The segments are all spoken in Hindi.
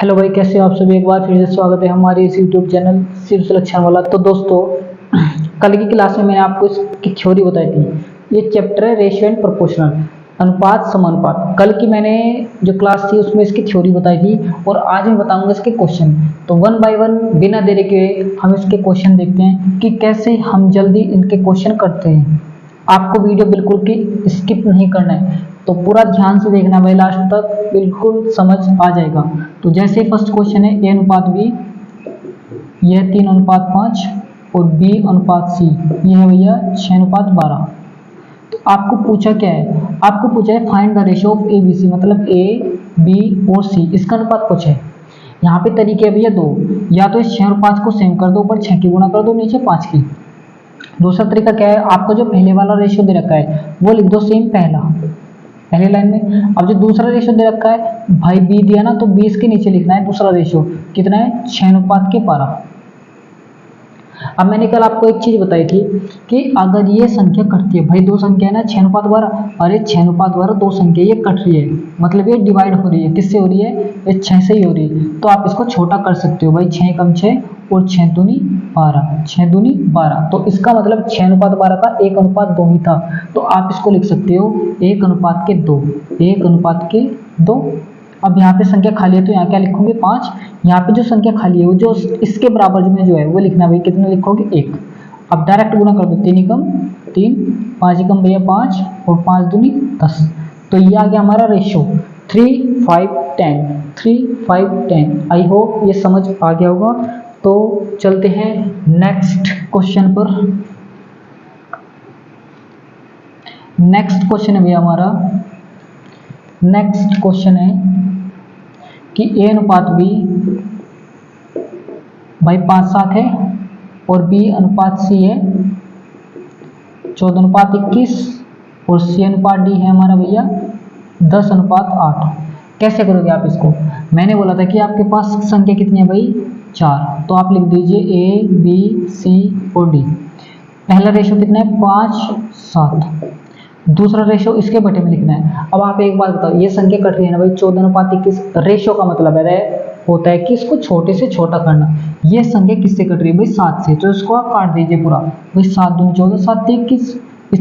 हेलो भाई, कैसे हो आप सभी। एक बार फिर से स्वागत है हमारे इस यूट्यूब चैनल सिर्फ सिलेक्शन वाला। तो दोस्तों, कल की क्लास में मैंने आपको इसकी थ्योरी बताई थी। ये चैप्टर है रेशियो एंड प्रोपोर्शनल, अनुपात समानुपात। कल की मैंने जो क्लास थी उसमें इसकी थ्योरी बताई थी और आज मैं बताऊंगा इसके क्वेश्चन। तो वन बाय वन बिना देरी के हम इसके क्वेश्चन देखते हैं कि कैसे हम जल्दी इनके क्वेश्चन करते हैं। आपको वीडियो बिल्कुल की स्किप नहीं करना है, तो पूरा ध्यान से देखना भाई, लास्ट तक बिल्कुल समझ आ जाएगा। तो जैसे फर्स्ट क्वेश्चन है a अनुपात b, यह 3 अनुपात 5 और b अनुपात c, यह है भैया 6 अनुपात 12। तो आपको पूछा क्या है, आपको पूछा है find the ratio of a b c, मतलब a b और c, इसका अनुपात पूछा है। यहाँ पे तरीके है भैया दो, या तो इस 6 और 5 को सेम कर दो, ऊपर 6 की गुणा कर दो, नीचे 5 की। दूसरा तरीका क्या है, आपको जो पहले वाला रेशियो दे रखा है वो लिख दो सेम पहली लाइन में। अब जो दूसरा रेशियो दे रखा है भाई बी दिया ना, तो 20 के नीचे लिखना है दूसरा रेशियो, कितना है 6 अनुपात के 12। अब मैंने कल आपको एक चीज बताई थी कि अगर ये संख्या कटती है, भाई दो संख्या है ना 6 अनुपात 12, अरे 6 अनुपात 12 दो संख्या ये कट रही है, मतलब ये डिवाइड हो रही है। किससे हो रही है, ये 6 से ही हो रही है। तो आप इसको छोटा कर सकते हो भाई, 6 कम 6 और 6 दूनी 12, 6 दूनी 12। तो इसका मतलब 6 अनुपात 12 का 1 अनुपात 2 ही था। तो आप इसको लिख सकते हो 1 अनुपात के 2, 1 अनुपात के 2। अब यहाँ पे संख्या खाली है तो यहाँ क्या लिखोगे 5। यहाँ पे जो संख्या खाली है वो जो इसके बराबर में जो है वो लिखना भाई, कितना लिखोगे 1। अब डायरेक्ट गुणा कर दो, 3 एकम 3, 5 एकम भैया 5 और 5 दूनी 10। तो ये आ गया हमारा रेशियो 3 5 10, 3 5 10। आई होप ये समझ आ गया होगा। तो चलते हैं नेक्स्ट क्वेश्चन पर। नेक्स्ट क्वेश्चन है भैया हमारा, नेक्स्ट क्वेश्चन है कि a अनुपात b भाई 5 7 है और b अनुपात c है 14 अनुपात 21 और c अनुपात d है हमारा भैया 10 अनुपात 8। कैसे करोगे आप इसको, मैंने बोला था कि आपके पास संख्या कितनी है भाई 4, तो आप लिख दीजिए a b c और d। पहला रेशियो कितना है 5 7, दूसरा रेशियो इसके बटे में लिखना है। अब आप एक बात बताओ, ये संख्या कट रही है ना भाई 14 अनुपात 21, रेशियो का मतलब है होता है कि इसको छोटे से छोटा करना। ये संख्या किससे कट रही है भाई 7 से, तो इसको आप काट दीजिए पूरा भाई, 7 दूनी 14, 7 21।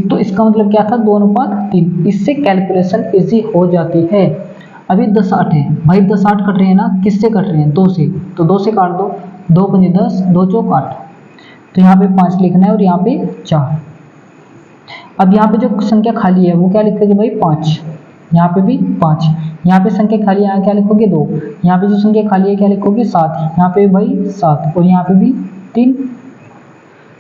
तो इसका मतलब क्या था 2 अनुपात 3। इससे कैलकुलेशन इजी हो जाती है। अभी 10 8 है भाई, 10 8 कट रहे हैं ना, किससे कट रहे हैं 2 से, तो 2 से काट दो, 2 पंजे 10, 2 चौक 8। तो यहाँ पे 5 लिखना है और यहाँ पे 4। अब यहाँ पे जो संख्या खाली है वो क्या लिखोगे भाई 5, यहाँ पे भी 5, यहाँ पे संख्या खाली है यहाँ क्या लिखोगे 2, यहाँ पे जो संख्या खाली है क्या लिखोगे 7, यहाँ पे भाई 7 और यहाँ पे भी 3।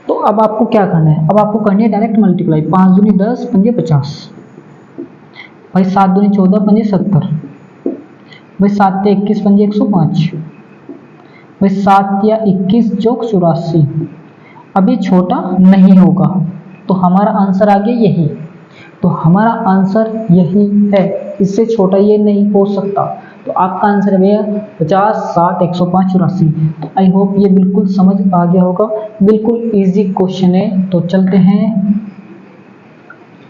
तो अब आपको क्या करना है, अब आपको करनी है डायरेक्ट मल्टीप्लाई। 5 दूनी 10 पंजे 50 भाई, 7 दूनी 14 पंजे 70 भाई, 7 ते 21 पंजे 105 भाई, 7 या 21 चौक 84। अब ये छोटा नहीं होगा तो हमारा आंसर आ गया यही। तो हमारा आंसर यही है, इससे छोटा ये नहीं हो सकता। तो आपका आंसर है भैया 50 7 105 84। तो आई होप ये बिल्कुल समझ आ गया होगा, बिल्कुल इजी क्वेश्चन है। तो चलते हैं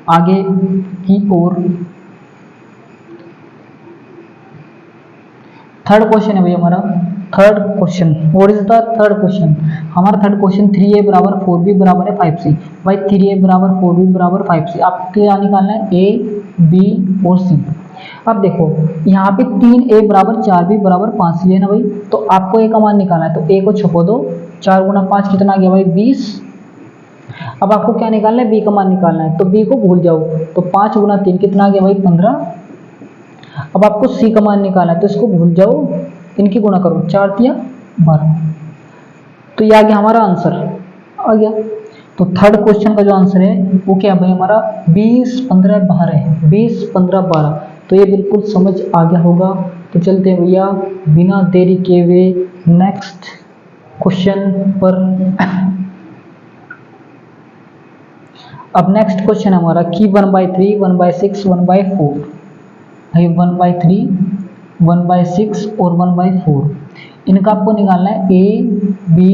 आगे की ओर। थर्ड क्वेश्चन है भैया हमारा, third question. What is the third question, हमारा थर्ड क्वेश्चन 3a बराबर 4b बराबर है 5c। भाई 3a बराबर 4b बराबर 5c, आपको क्या निकालना है a b और c। अब देखो यहाँ पे 3a बराबर 4b बराबर 5c है ना भाई, तो आपको a का मान निकालना है। तो a को छुपा दो, 4 गुना 5 कितना आ गया भाई 20। अब आपको क्या निकालना है, b का मान निकालना है, तो b को भूल जाओ, तो 5 गुना 3 कितना आ गया भाई 15। अब आपको c का मान निकालना है, तो इसको भूल जाओ, इनकी गुणा करो, 4 तिया 12। तो ये आ गया हमारा आंसर आ गया। तो थर्ड क्वेश्चन का जो आंसर है वो क्या भाई हमारा 20 15 12 है, 20 15 12। तो ये बिल्कुल समझ आ गया होगा। तो चलते हैं भैया बिना देरी किए हुए नेक्स्ट क्वेश्चन पर। अब नेक्स्ट क्वेश्चन हमारा कि 1/3 1/6 1/4 भाई, 1/3 1/6 और 1/4 इनका आपको निकालना है a b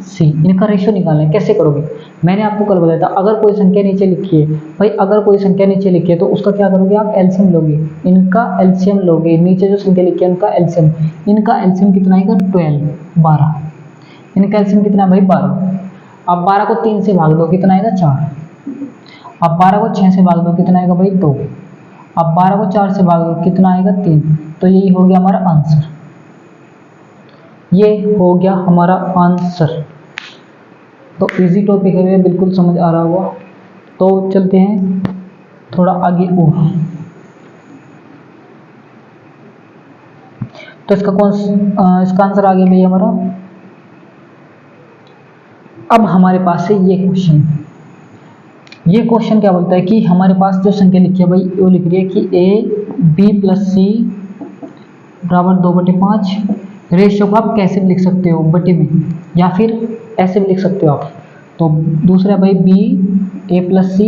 सी, इनका रेशियो निकालना है। कैसे करोगे? मैंने आपको कल बताया था, अगर कोई संख्या नीचे लिखी है भाई, अगर कोई संख्या नीचे लिखी है तो उसका क्या करोगे आप? एलसीएम लोगे, इनका एलसीएम लोगे। नीचे जो संख्या लिखी है उनका एलसीएम, इनका एलसीएम कितना आएगा? 12, 12। इनका एलसीएम कितना है भाई? 12। अब 12 को 3 से भाग दो, कितना आएगा? 4। अब 12 को 6 से भाग दो, कितना आएगा भाई? 2। अब 12 को 4 से भाग दो, कितना आएगा? 3। तो यही हो गया हमारा आंसर, ये हो गया हमारा आंसर। तो इजी टॉपिक है, बिल्कुल समझ आ रहा होगा। तो चलते हैं थोड़ा आगे और। तो इसका आंसर आ गया भाई हमारा। अब हमारे पास है ये क्वेश्चन। ये क्वेश्चन क्या बोलता है कि हमारे पास जो संख्या लिखी है भाई, वो लिख रही है कि a b + c बराबर 2/5। रेशियो को आप कैसे भी लिख सकते हो? बटे में, या फिर ऐसे भी लिख सकते हो आप। तो दूसरा भाई b a + c,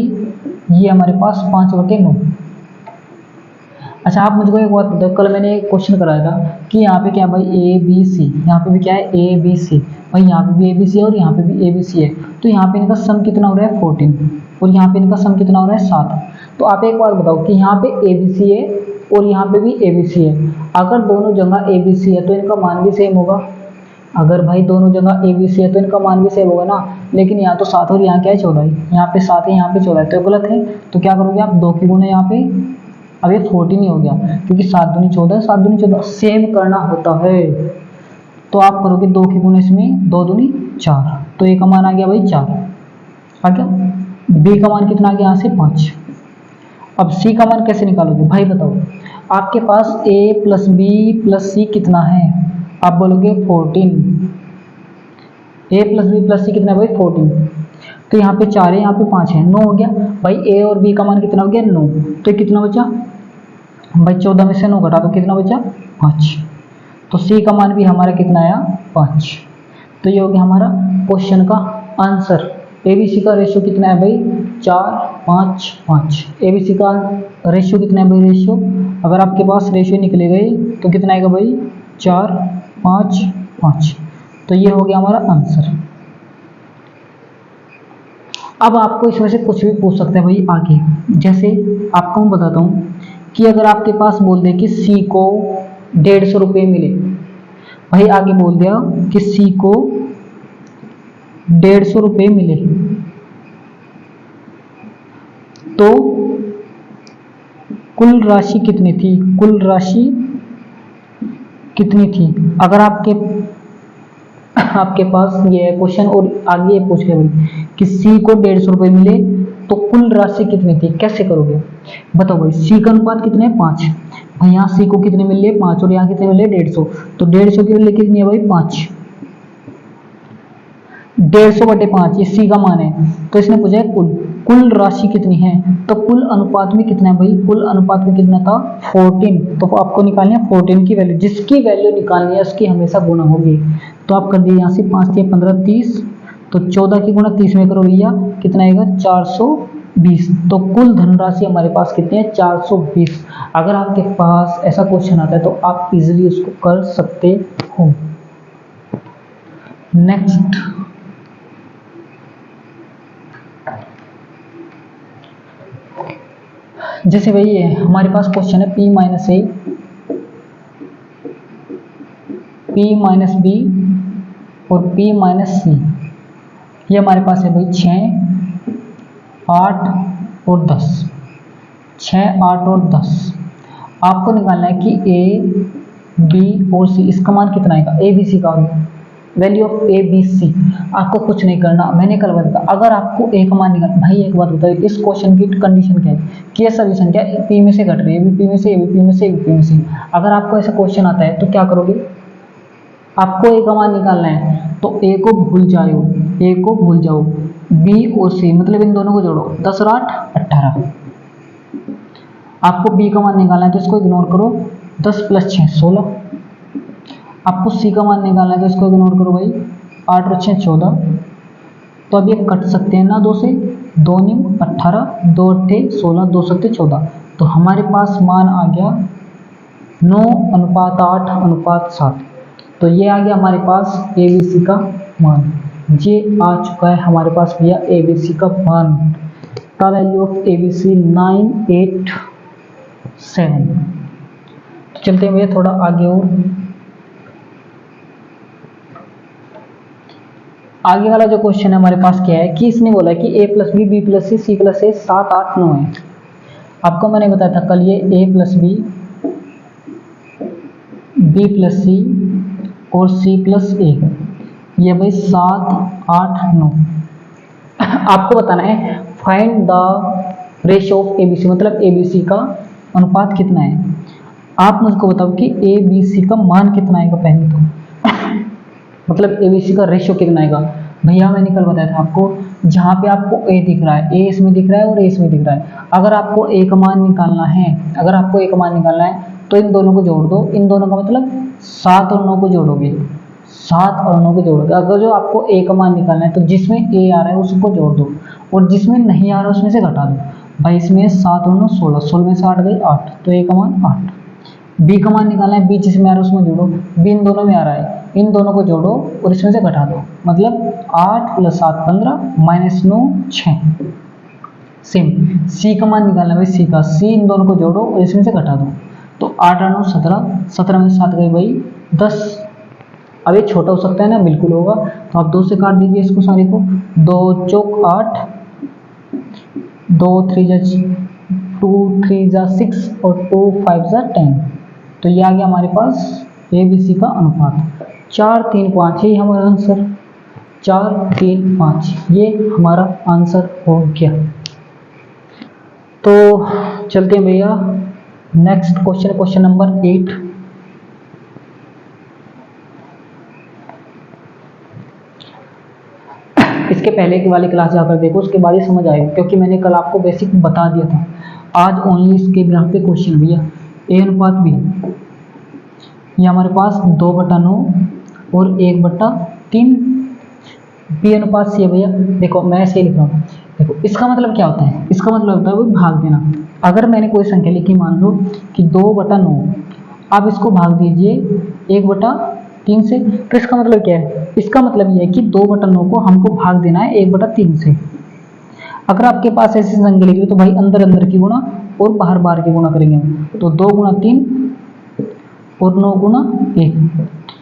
ये हमारे पास 5/9। अच्छा, आप मुझको एक बात बताओ, कल मैंने एक क्वेश्चन कराया था कि यहाँ पे क्या भाई a b c, यहाँ पे भी क्या है? a b c। भाई यहाँ पे भी a b c है और यहाँ पे भी a b c है। तो यहाँ पे इनका सम कितना हो रहा है? 14। और यहाँ पे इनका सम कितना हो रहा है? 7। तो आप एक बार बताओ कि यहाँ पे a b c है और यहाँ पे भी a b c है। अगर दोनों जगह a b c है तो इनका मान भी सेम होगा। अगर भाई दोनों जगह a b c है तो इनका मान भी सेम होगा ना। लेकिन यहाँ तो 7 और यहाँ क्या है? 14 है। यहाँ पे 7 है, यहाँ पे 14 है, तो गलत है। तो क्या करोगे आप? 2 की गुना यहाँ पे, अब ये 14 ही हो गया, क्योंकि 7 दूनी 14, 7 दूनी 14 सेम करना होता है। तो आप करोगे 2 की गुना इसमें, 2 दूनी 4, तो ए का मान आ गया भाई 4 आ गया। बी का मान कितना आ गया? यहाँ से 5। अब सी का मान कैसे निकालोगे भाई? बताओ, आपके पास a + b + c कितना है? आप बोलोगे 14। a + b + c कितना है भाई? 14। तो यहाँ पे 4 है, यहाँ पे 5 है, 9 हो गया भाई। a और b का मान कितना हो गया? 9। तो कितना बचा भाई? 14 में से 9 घटा तो कितना बचा? 5। तो c का मान भी हमारा कितना आया? 5। तो ये हो गया हमारा क्वेश्चन का आंसर। ABC का रेशियो कितना है भाई? 4, 5, 5। ABC का रेशियो कितना है भाई? रेशियो, अगर आपके पास रेशियो निकले गए तो कितना आएगा भाई? 4, 5, 5। तो ये हो गया हमारा आंसर। अब आपको इसमें से कुछ भी पूछ सकते हैं भाई आगे। जैसे आपको मैं बताता हूँ कि अगर आपके पास बोल दे कि C को 150 रुपये मिले, भाई आगे बोल दिया कि C को 150 रुपये मिले, तो कुल राशि कितनी थी? कुल राशि कितनी थी? अगर आपके पास ये क्वेश्चन और आगे ये पूछ रहे भाई कि C को 150 रुपये मिले तो कुल राशि कितनी थी? कैसे करोगे बताओ भाई? C का अनुपात कितने है? 5। भाई यहाँ C को कितने मिले? 5, और यहाँ कितने मिले? 150। तो 150 की वैल्यू कितनी है भाई? 5। 150/5 ये C का मान है। तो इसने पूछा है कुल राशि कितनी है, तो कुल अनुपात में कितना है भाई? कुल अनुपात में कितना था? 14। तो आपको निकालनी है 14 की वैल्यू। जिसकी वैल्यू निकालनी है उसकी हमेशा गुणा होगी। तो आप कर दिए यहाँ से 5 से 15, 30। तो 14 की गुणा 30 में करो भैया, कितना आएगा? 420। तो कुल धनराशि हमारे पास कितनी है? 420। अगर आपके पास ऐसा क्वेश्चन आता है तो आप इजीली उसको कर सकते हो। नेक्स्ट, जैसे भाई ये हमारे पास क्वेश्चन है p - a, p - b और p - c। ये हमारे पास है भाई 6, 8 और 10। 6, 8 और 10। आपको निकालना है कि a, b और c, इसका मान कितना आएगा? a, b, c का value of a, b, c। आपको कुछ नहीं करना, मैंने कल बताया अगर आपको a का मान निकालना। भाई एक बात बताइए, इस क्वेश्चन की कंडीशन क्या है कि ये सभी संख्या p में से घट रही है, a भी p में से, a भी p में से, a भी p में से। अगर आपको ऐसा क्वेश्चन आता है तो क्या करोगे? आपको a का मान निकालना है तो a को भूल जाओ, b और c मतलब इन दोनों को जोड़ो, 10 और 8 18। आपको b का मान निकालना है तो इसको इग्नोर करो, 10 + 6 16। आपको c का मान निकालना है तो इसको इग्नोर करो भाई, 8 और 6 14। तो अब ये कट सकते हैं ना 2 से, 2 × 9 18, 2 × 8 16, 2 × 7 14। तो हमारे पास मान आ गया 9:8:7। तो ये आ गया हमारे पास ABC का मान। ये आ चुका है हमारे पास भैया ABC का मान। The value of ABC 987। तो चलते हैं भैया थोड़ा आगे, और आगे वाला जो क्वेश्चन है हमारे पास क्या है कि इसने बोला है कि a plus B B plus C C plus A 7 8 9 है। आपको मैंने बताया था कल ये a plus B B plus c और सी प्लस ए, ये भाई 7 8 9। आपको बताना है find the ratio of ABC, मतलब ABC का अनुपात कितना है। आप मुझको बताओ कि ABC का मान कितना आएगा पहले तो, मतलब ABC का रेशियो कितना आएगा। भैया मैंने कल बताया था आपको, जहाँ पे आपको A दिख रहा है, A इसमें दिख रहा है और A इसमें दिख रहा है, अगर आपको A का मान निकालना है, अगर आपको A का मान निकालना है तो इन दोनों को जोड़ दो। इन दोनों का मतलब 7 और 9 को जोड़ोगे, 7 और 9 को जोड़ोगे। अगर जो आपको A का मान निकालना है तो जिसमें A आ रहा है उसको जोड़ दो, और जिसमें नहीं आ रहा है उसमें से घटा दो। भाई इसमें 7 और 9 16, 16 में से 8 गई 8, तो A का मान 8। B का मान निकालना है, B जिसमें आ रहा है उसमें जोड़ो, B इन दोनों में आ रहा है, इन दोनों को जोड़ो और इसमें से घटा दो, मतलब 8 + 7 15 -9 6। सेम C का मान निकालना है भाई, C का, C इन दोनों को जोड़ो और इसमें से घटा दो, तो 8 और 9 17, 17 में 7 गई भाई 10। अब ये छोटा हो सकता है ना, बिल्कुल होगा, तो आप 2 से काट दीजिए इसको सारे को। 2 चौक 8, 2 3 जा 2 3 जा 6 और 2 5 जा 10। तो ये आ गया हमारे पास ABC का अनुपात 4 3 5। यही हमारा आंसर 4 3 5, ये हमारा आंसर हो गया। तो चलते हैं भैया नेक्स्ट क्वेश्चन, क्वेश्चन नंबर 8। इसके पहले की वाली क्लास जाकर देखो, उसके बाद ही समझ आएगा, क्योंकि मैंने कल आपको बेसिक बता दिया था। आज ओनली इसके ग्राफ पे क्वेश्चन भैया। A अनुपात B, ये हमारे पास 2/9 और 1/3। B अनुपात C है भैया। देखो मैं ऐसे लिख रहा हूँ, देखो इसका मतलब क्या होता है, इसका मतलब होता है वो भाग देना। अगर मैंने कोई संख्या लिखी, मान लो कि 2/9, आप इसको भाग दीजिए 1/3 से, तो इसका मतलब क्या है, इसका मतलब ये है कि 2/9 को हमको भाग देना है 1/3 से। अगर आपके पास ऐसी संख्या लिखी तो भाई अंदर अंदर की गुणा और बाहर बाहर की गुणा करेंगे, तो 2 × 3 और 9 × 1,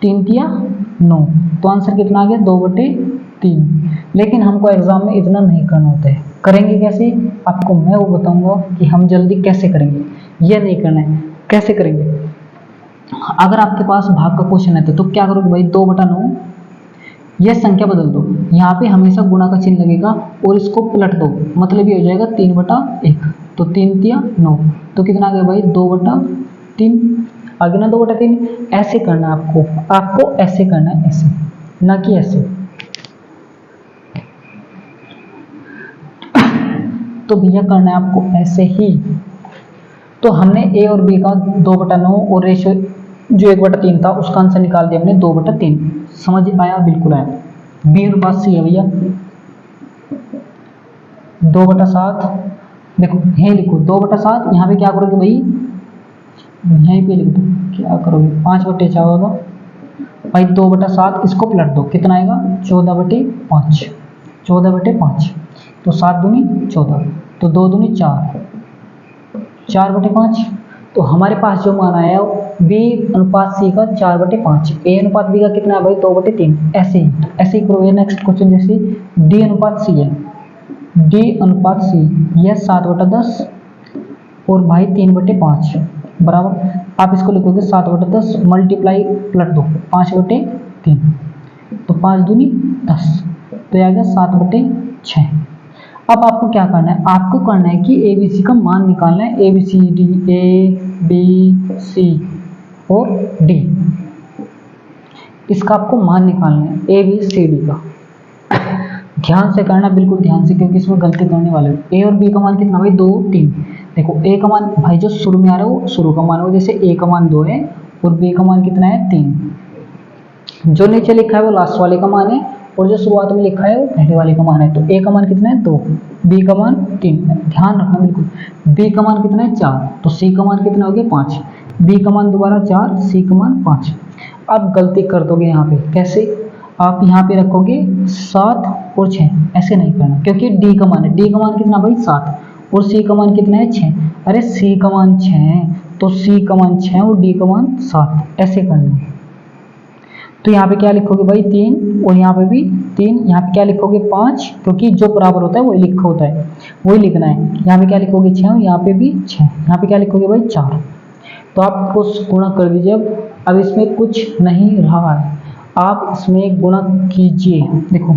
3 × 9, तो आंसर कितना आ गया 2/3। लेकिन हमको एग्जाम में इतना नहीं करना होता है। करेंगे कैसे, आपको मैं वो बताऊंगा कि हम जल्दी कैसे करेंगे। यह नहीं करना है, कैसे करेंगे। अगर आपके पास भाग का क्वेश्चन है तो क्या करोगे भाई, 2/9 यह संख्या बदल दो, यहाँ पे हमेशा गुणा का चिन्ह लगेगा और इसको पलट दो, मतलब ये हो जाएगा 3/1, तो 3 × 9, तो कितना आ गया भाई 2/3 आगे ना 2/3। ऐसे करना है आपको ऐसे करना है, ऐसे ना कि ऐसे। तो भैया करना है आपको ऐसे ही। तो हमने A और B का 2/9 और रेशियो जो 1/3 था उसका आंसर निकाल दिया हमने 2/3। समझ आया, बिल्कुल आया। B अनुपात C है भैया 2/7। देखो यहीं लिखो 2/7, यहाँ पे क्या करोगे भाई, यहीं पे लिख दो, क्या करोगे 5/4 होगा भाई, 2/7 इसको पलट दो, कितना आएगा 14/5, 14/5, तो 7 दूनी 14, तो 2 दूनी 4, 4/5। तो हमारे पास जो मान आया B अनुपात C का 4/5, A अनुपात B का कितना है भाई 2/3। ऐसे ही करोगे। नेक्स्ट क्वेश्चन जैसे D अनुपात C है, D अनुपात C यह 7/10 और भाई 3/5 बराबर, आप इसको लिखोगे 7/10 मल्टीप्लाई पलट दो 5/3, तो 5 दूनी 10, तो आ गया 7/6। अब आपको क्या करना है, आपको करना है कि ABC का मान निकालना है, ABCD A B C और D, इसका आपको मान निकालना है ABCD का। ध्यान से करना, बिल्कुल ध्यान से, क्योंकि इसमें गलती करने वाले हो। A और B का मान कितना भाई 2 3। देखो A का मान भाई जो शुरू में आ रहा है वो शुरू का मान हो, जैसे A का मान 2 है और B का मान कितना है 3। जो नीचे लिखा है वो लास्ट वाले का मान है और जो शुरुआत में लिखा है वो पहले वाले का मान है। तो A का मान कितना है 2, B का मान 3, ध्यान रखना बिल्कुल। B का मान कितना है 4, तो C का मान कितना हो गया 5, B का मान दोबारा 4, C का मान 5। अब गलती कर दोगे यहाँ पे, कैसे, आप यहाँ पे रखोगे 7 और 6, ऐसे नहीं करना क्योंकि डी का मान है, डी का मान कितना भाई 7 और सी का मान कितना है 6। अरे सी का मान 6 है तो सी का मान 6 और डी का मान 7, ऐसे करना है। तो यहाँ पे क्या लिखोगे भाई 3 और यहाँ पे भी 3, यहाँ पे क्या लिखोगे 5 क्योंकि जो बराबर होता है वही लिखा होता है, वही लिखना है। यहाँ पे क्या लिखोगे 6 और यहाँ पे भी 6, यहाँ पे क्या लिखोगे भाई 4। तो आप इसको गुणा कर दीजिए। अब इसमें कुछ नहीं रहा है, आप इसमें गुणा कीजिए। देखो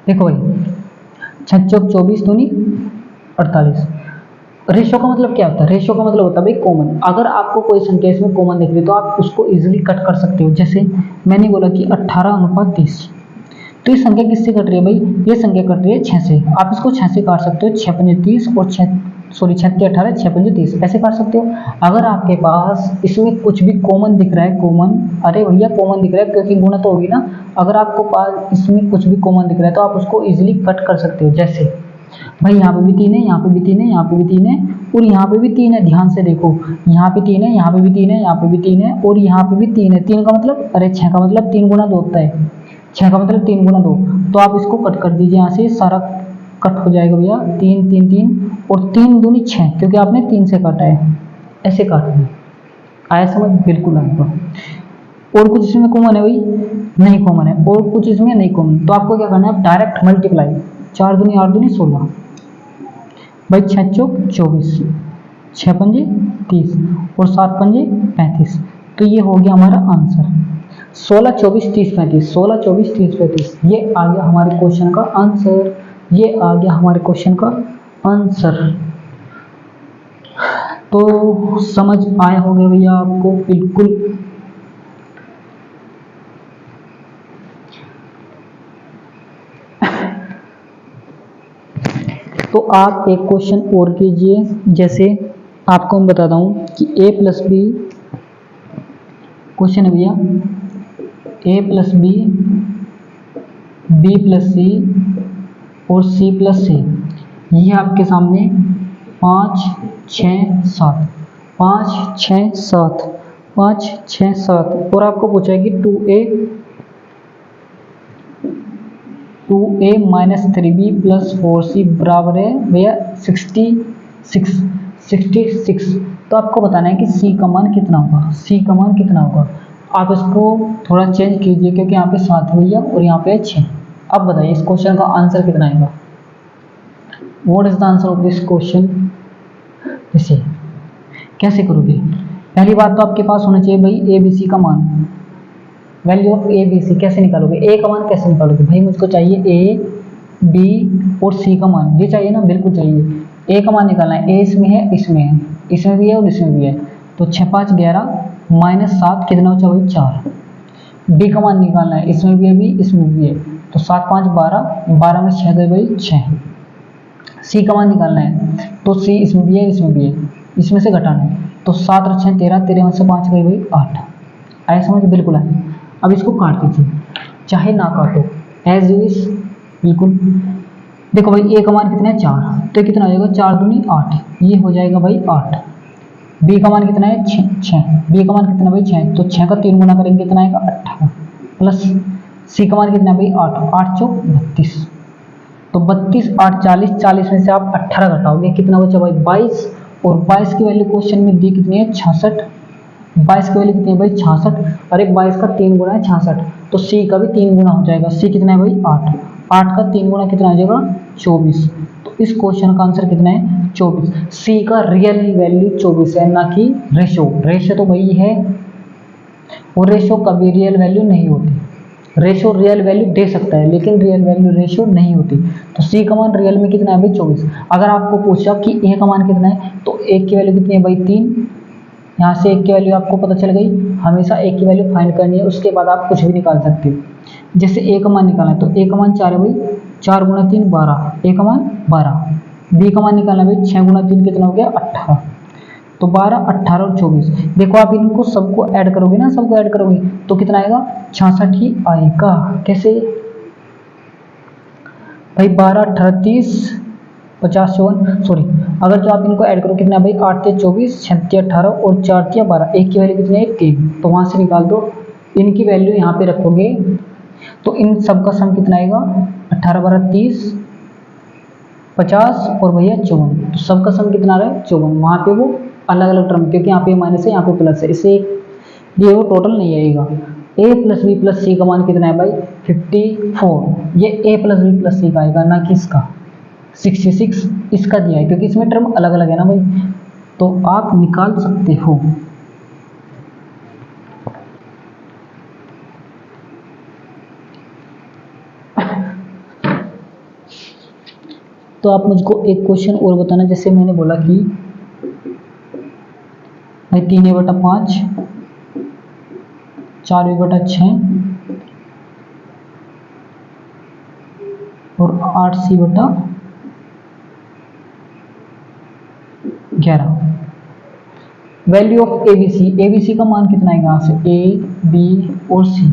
देखो भाई 6 चौक 24 दूनी 48। रेशो का मतलब क्या होता है? रेशो का मतलब होता है भाई कॉमन। अगर आपको कोई संख्या इसमें कॉमन दिख रही है तो आप उसको इजीली कट कर सकते हो। जैसे मैंने बोला कि 18:30, तो ये संख्या किससे कट रही है भाई? ये संख्या कट रही है 6 से। आप इसको 6 से काट सकते हो, 6 पंजे 30 और 6 18, 6 पंजे 30, ऐसे काट सकते हो। अगर आपके पास इसमें कुछ भी कॉमन दिख रहा है, कॉमन, अरे भैया कॉमन दिख रहा है क्योंकि गुणा तो होगी ना। अगर आपको पास इसमें कुछ भी कॉमन दिख रहा है तो आप उसको इजीली कट कर सकते हो। जैसे भाई यहाँ पे भी 3 है, यहाँ पे भी 3 है, यहाँ पे भी 3 है और यहाँ पे भी 3 है। ध्यान से देखो, यहाँ पे 3 है, यहाँ पे भी 3 है, यहाँ पे भी 3 है और यहाँ पे भी 3 है। 3 का मतलब, अरे 6 का मतलब 3 गुना 2 होता है। 6 का मतलब 3 गुना 2। तो आप इसको कट कर दीजिए, यहाँ से सारा कट हो जाएगा भैया। 3 3 3 और 3 दूनी 6 क्योंकि आपने 3 से काटा है, ऐसे काटना है। आया समझ? बिल्कुल आएगा। और कुछ इसमें कॉमन है भाई? नहीं कॉमन है। और कुछ इसमें नहीं कॉमन, तो आपको क्या करना है? Direct multiply. 4 दूनी 8 दूनी 16 भाई, 6 चौक 24, 6 पंजे 30 और 7 पंजे 35। तो ये हो गया हमारा आंसर 16 24 30 35। 16 24 30 35 ये आ गया हमारे क्वेश्चन का आंसर। ये आ गया हमारे क्वेश्चन का आंसर। तो समझ आया होगा भैया आपको? बिल्कुल। तो आप एक क्वेश्चन और कीजिए। जैसे आपको मैं बताता हूँ कि a प्लस बी, क्वेश्चन है भैया a plus B, B plus c और सी प्लस सी। ये आपके सामने 5 6 7, 5 6 7, 5 6 7 और आपको पूछा है कि 2a minus 3b plus 4c बराबर है भैया 66। तो आपको बताना है कि c का मान कितना होगा। c का मान कितना होगा? आप इसको थोड़ा चेंज कीजिए क्योंकि यहाँ पे 7 भैया और यहाँ पे 6। अब बताइए इस क्वेश्चन का आंसर कितना आएगा? What is the answer of this question? इसे कैसे करोगे? पहली बात तो आपके पास होना चाहिए भाई ए बी सी का मान। Value of A B C कैसे निकालोगे? ए का मान कैसे निकालोगे? भाई मुझको चाहिए ए बी और सी का मान, ये चाहिए ना? बिल्कुल चाहिए। ए का मान निकालना है। ए इसमें है, इसमें है, इसमें भी है और इसमें भी है। तो 6 5 11 माइनस 7 कितना हो जाए भाई 4। बी का मान निकालना है। इसमें भी है, भी इसमें भी है। तो 7 5 12, 12 में 6 गए भाई 6। सी का मान निकालना है। तो सी इसमें भी है, इसमें भी है, इसमें से घटाना है। तो 7 और 6 13, 13 में से 5 गए भाई 8। आया समझ? बिल्कुल आया। अब इसको काट दीजिए, चाहे ना काटो, एज यू विश। बिल्कुल। देखो भाई ए का मान कितना है 4, तो कितना हो जाएगा 4 दूनी 8, ये हो जाएगा भाई 8। बी का मान कितना है 6, बी का मान कितना भाई 6, तो 6 का 3 गुना करेंगे कितना आएगा 18 प्लस सी का मान कितना है भाई 8, 8 चौक 32। तो 32 8 40, 40 में से आप 18 घटाओगे कितना बचा भाई 22। और 22 की वैल्यू क्वेश्चन में दी कितनी है 66। 22 की वैल्यू कितनी है भाई 66। अरे 22 का 3 गुना है 66, तो सी का भी 3 गुना हो जाएगा। सी कितना है भाई 8, 8 का 3 गुना कितना हो जाएगा 24। तो इस क्वेश्चन का आंसर कितना है 24। सी का रियल वैल्यू 24 है, ना कि रेशो। रेशो तो वही है और रेशो कभी रियल वैल्यू नहीं होती। रेशो रियल वैल्यू दे सकता है लेकिन रियल वैल्यू रेशो नहीं होती। तो सी का मान रियल में कितना है भाई 24। अगर आपको पूछा कि ए का मान कितना है तो एक की वैल्यू कितनी है भाई 3। यहाँ से एक की वैल्यू आपको पता चल गई। हमेशा एक की वैल्यू फाइंड करनी है, उसके बाद आप कुछ भी निकाल सकते हो। जैसे ए का मान निकालना है तो ए का मान 4 है भाई, 4 गुना 3 12, ए का मान 12। बी का मान निकालना है भाई 6 गुना 3 कितना हो गया 18। तो 12 18 और 24। देखो आप इनको सबको ऐड करोगे ना, सबको ऐड करोगे तो कितना आएगा 66 ही आएगा। कैसे भाई 12 18 30 50 सॉरी, अगर जो आप इनको ऐड करो कितना भाई 8 3 24, 6 3 18 और 4 3 12, एक की वैल्यू कितनी है 3, तो वहां से निकाल दो इनकी वैल्यू यहाँ पे रखोगे तो इन सब का सम कितना आएगा, 18 12 30 50 और भैया 54, तो सबका सम कितना आ रहा है 54। वहाँ पे वो अलग अलग टर्म, क्योंकि यहाँ पे माइनस है यहाँ पे प्लस है, इससे ये वो टोटल नहीं आएगा। a प्लस बी प्लस सी का मान कितना है भाई 54, ये a प्लस बी प्लस सी का आएगा, ना कि इसका 66 इसका दिया है, क्योंकि इसमें टर्म अलग अलग है ना भाई, तो आप निकाल सकते हो। तो आप मुझको एक क्वेश्चन और बताना, जैसे मैंने बोला कि भाई 3a/5 4b/6 और 8c/11। वैल्यू ऑफ एबीसी का मान कितना आएगा यहाँ से, ए बी और सी।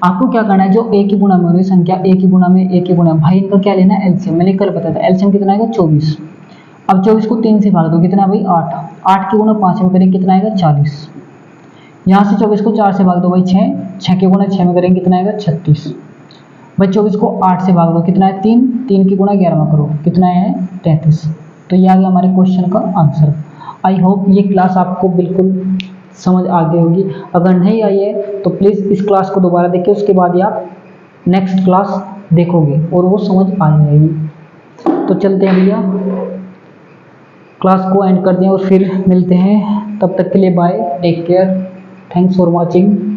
आपको क्या करना है, जो ए की गुणा में हो रही संख्या, ए की गुणा में, ए की गुणा में, भाई इनका क्या लेना है एलसीएम। मैंने कल बताया था एलसीएम कितना आएगा 24। अब 24 को 3 से भाग दो, कितना भाई 8, 8 की गुणा 5 में करेंगे कितना आएगा 40। यहाँ से 24 को 4 से भाग दो भाई 6, 6 की गुणा 6 में करेंगे कितना आएगा 36। भाई 24 को 8 से भाग दो, कितना है 3, 3 की गुणा 11 में करो कितना है 33। तो ये आ गया हमारे क्वेश्चन का आंसर। आई होप ये क्लास आपको बिल्कुल समझ आ गई होगी। अगर नहीं आई है तो प्लीज़ इस क्लास को दोबारा देखिए, उसके बाद ही आप नेक्स्ट क्लास देखोगे और वो समझ आ जाएगी। तो चलते हैं भैया, क्लास को एंड कर दें और फिर मिलते हैं, तब तक के लिए bye, take care, thanks for watching.